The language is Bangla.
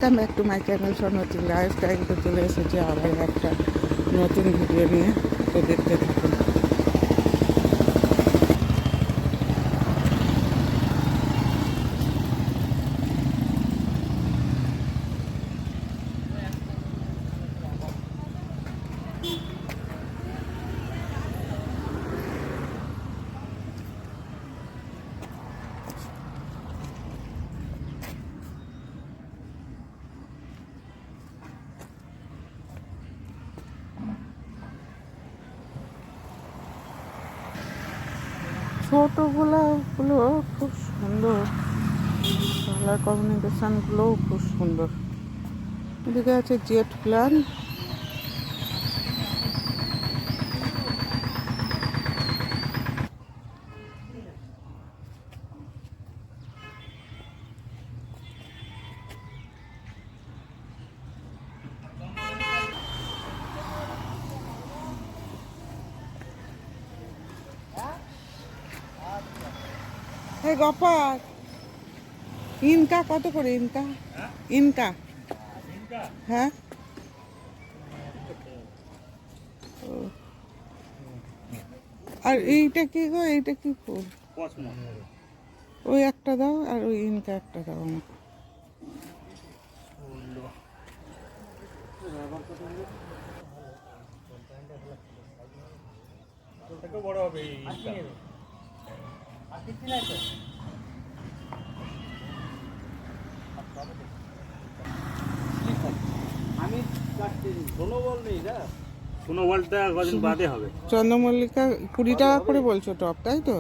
Welcome back to my channel স্বর্ণচিল লাইফস্টাইল। তো চলে এসেছে আবার একটা নতুন ভিডিও নিয়ে, তো দেখতে থাকুন। ছোটোগুলোগুলো খুব সুন্দর, কালার কম্বিনেশনগুলোও খুব সুন্দর। এদিকে আছে জেট প্ল্যান। এই গপার ইনকা কত করে? ইনকা ইনকা হ্যাঁ, আর এইটা কি গো? এইটা কি ফুল? ওই একটা দাও, আর ওই ইনকা একটা দাও আমাকে। বড় হবে আমি সোনো বলটা কদিন বাদে হবে। চন্দ্রমল্লিকা 20 টাকা করে বলছো টপ, তাই তো?